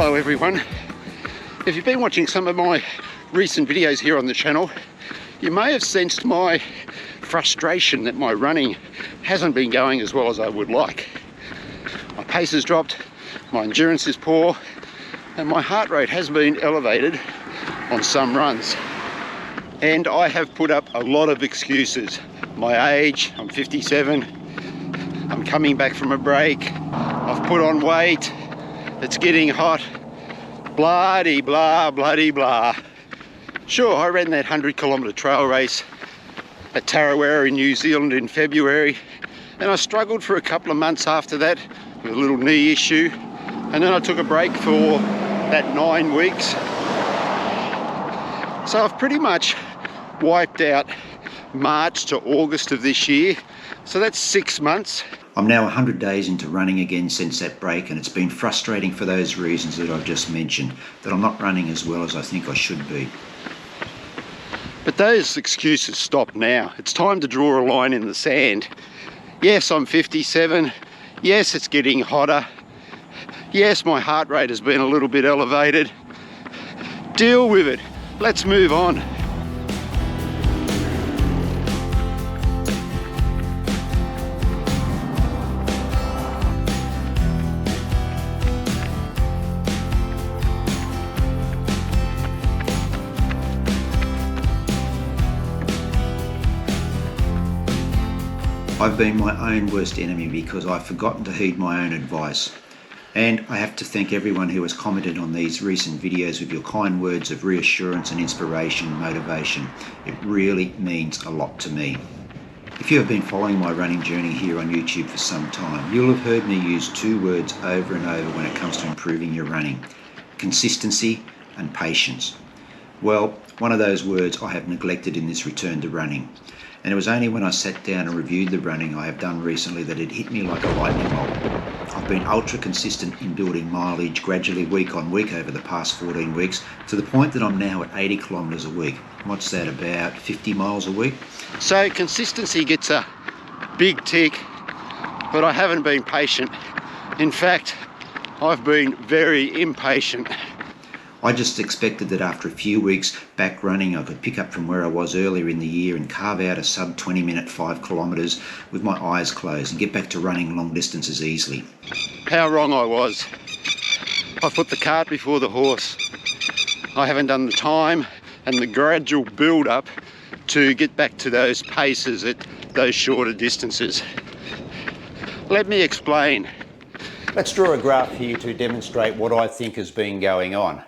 Hello everyone. If you've been watching some of my recent videos here on the channel, you may have sensed my frustration that my running hasn't been going as well as I would like. My pace has dropped, my endurance is poor, and my heart rate has been elevated on some runs. And I have put up a lot of excuses. My age, I'm 57, I'm coming back from a break, I've put on weight, it's getting hot, bloody blah, bloody blah. Sure, I ran that 100-kilometre trail race at Tarawera in New Zealand in February, and I struggled for a couple of months after that with a little knee issue, and then I took a break for that 9 weeks. So I've pretty much wiped out March to August of this year, so that's 6 months. I'm now 100 days into running again since that break, and it's been frustrating for those reasons that I've just mentioned, that I'm not running as well as I think I should be. But those excuses stop now. It's time to draw a line in the sand. Yes, I'm 57. Yes, it's getting hotter. Yes, my heart rate has been a little bit elevated. Deal with it. Let's move on. I've been my own worst enemy because I've forgotten to heed my own advice. And I have to thank everyone who has commented on these recent videos with your kind words of reassurance and inspiration and motivation. It really means a lot to me. If you have been following my running journey here on YouTube for some time, you'll have heard me use two words over and over when it comes to improving your running: consistency and patience. Well, one of those words I have neglected in this return to running. And it was only when I sat down and reviewed the running I have done recently that it hit me like a lightning bolt. I've been ultra consistent in building mileage gradually week on week over the past 14 weeks to the point that I'm now at 80 kilometres a week. What's that, about 50 miles a week? So consistency gets a big tick, but I haven't been patient. In fact, I've been very impatient. I just expected that after a few weeks back running, I could pick up from where I was earlier in the year and carve out a sub 20 minute 5 kilometres with my eyes closed and get back to running long distances easily. How wrong I was. I put the cart before the horse. I haven't done the time and the gradual build up to get back to those paces at those shorter distances. Let me explain. Let's draw a graph here to demonstrate what I think has been going on.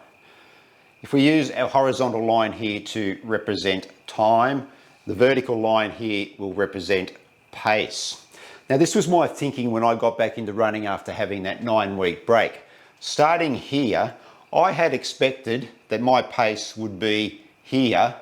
If we use our horizontal line here to represent time, the vertical line here will represent pace. Now, this was my thinking when I got back into running after having that 9-week break. Starting here, I had expected that my pace would be here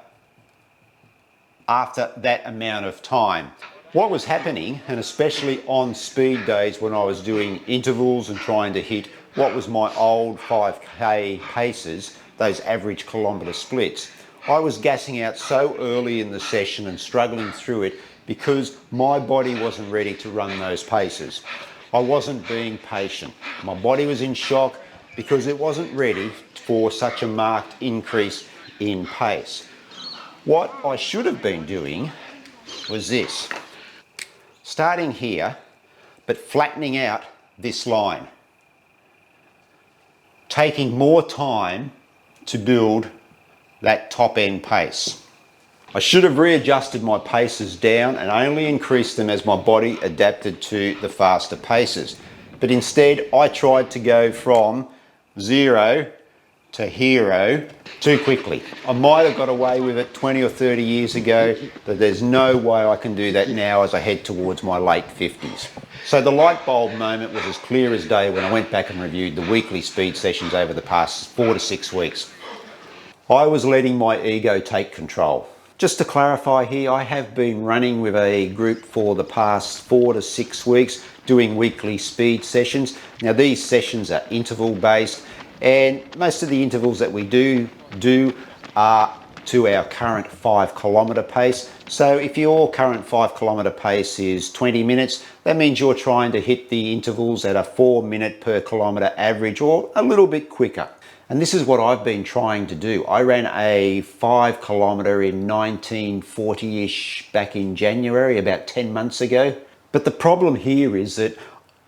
after that amount of time. What was happening, and especially on speed days when I was doing intervals and trying to hit what was my old 5K paces, those average kilometre splits, I was gassing out so early in the session and struggling through it because my body wasn't ready to run those paces. I wasn't being patient. My body was in shock because it wasn't ready for such a marked increase in pace. What I should have been doing was this. Starting here, but flattening out this line. Taking more time to build that top end pace. I should have readjusted my paces down and only increased them as my body adapted to the faster paces. But instead, I tried to go from 0 to hero too quickly. I might have got away with it 20 or 30 years ago, but there's no way I can do that now as I head towards my late 50s. So the light bulb moment was as clear as day when I went back and reviewed the weekly speed sessions over the past 4 to 6 weeks. I was letting my ego take control. Just to clarify here, I have been running with a group for the past 4 to 6 weeks, doing weekly speed sessions. Now these sessions are interval based, and most of the intervals that we do are to our current 5 kilometre pace. So if your current 5 kilometre pace is 20 minutes, that means you're trying to hit the intervals at a 4 minute per kilometre average or a little bit quicker. And this is what I've been trying to do. I ran a 5 kilometre in 1940-ish back in January, about 10 months ago. But the problem here is that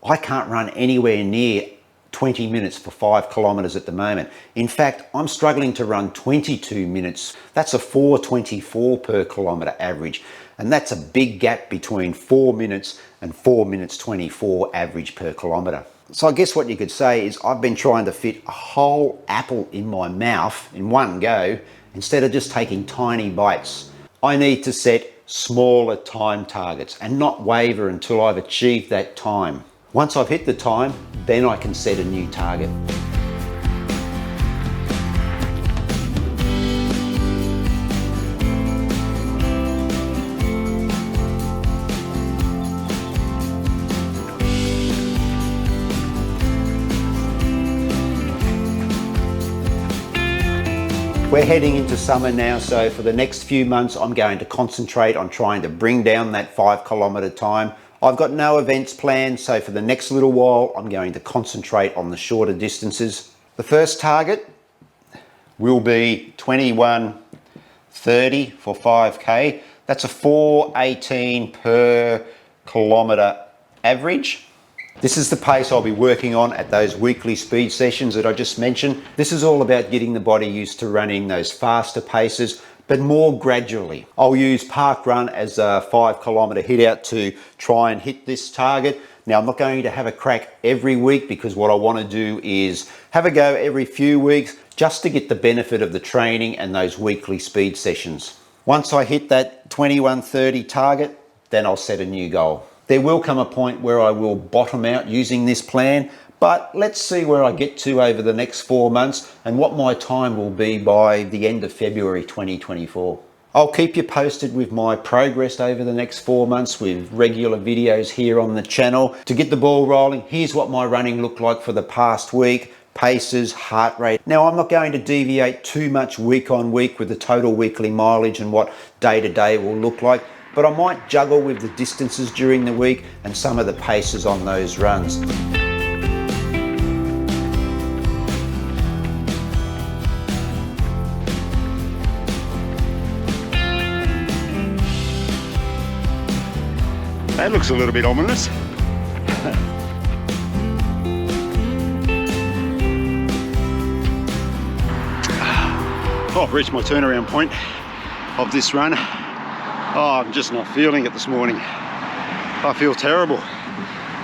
I can't run anywhere near 20 minutes for 5 kilometres at the moment. In fact, I'm struggling to run 22 minutes. That's a 4:24 per kilometre average. And that's a big gap between 4 minutes and 4 minutes 24 average per kilometre. So I guess what you could say is I've been trying to fit a whole apple in my mouth in one go instead of just taking tiny bites. I need to set smaller time targets and not waver until I've achieved that time. Once I've hit the time, then I can set a new target. We're heading into summer now, so for the next few months I'm going to concentrate on trying to bring down that 5 kilometre time. I've got no events planned, so for the next little while I'm going to concentrate on the shorter distances. The first target will be 21:30 for 5k. That's a 4:18 per kilometre average. This is the pace I'll be working on at those weekly speed sessions that I just mentioned. This is all about getting the body used to running those faster paces, but more gradually. I'll use park run as a 5 kilometre hit out to try and hit this target. Now, I'm not going to have a crack every week because what I want to do is have a go every few weeks just to get the benefit of the training and those weekly speed sessions. Once I hit that 21:30 target, then I'll set a new goal. There will come a point where I will bottom out using this plan, but let's see where I get to over the next 4 months and what my time will be by the end of February 2024. I'll keep you posted with my progress over the next 4 months with regular videos here on the channel. To get the ball rolling, here's what my running looked like for the past week. Paces, heart rate. Now, I'm not going to deviate too much week on week with the total weekly mileage and what day to day will look like, but I might juggle with the distances during the week and some of the paces on those runs. That looks a little bit ominous. Oh, I've reached my turnaround point of this run. Oh, I'm just not feeling it this morning. I feel terrible.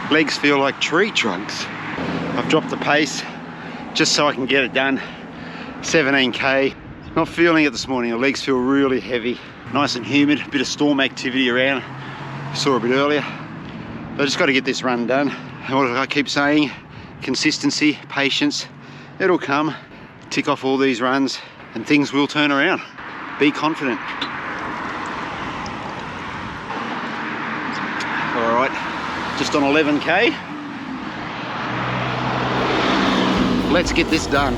Legs feel like tree trunks. I've dropped the pace just so I can get it done. 17k. Not feeling it this morning. The legs feel really heavy. Nice and humid. A bit of storm activity around. Saw a bit earlier. But I just got to get this run done. And what I keep saying, consistency, patience, it'll come. Tick off all these runs and things will turn around. Be confident. All right, just on 11k. Let's get this done.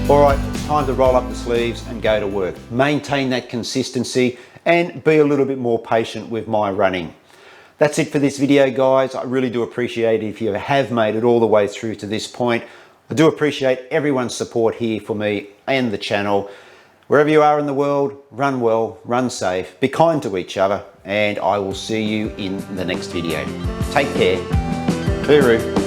All right, it's time to roll up the sleeves and go to work. Maintain that consistency and be a little bit more patient with my running. That's it for this video, guys. I really do appreciate it if you have made it all the way through to this point. I do appreciate everyone's support here for me and the channel. Wherever you are in the world, run well, run safe, be kind to each other, and I will see you in the next video. Take care. Hooroo.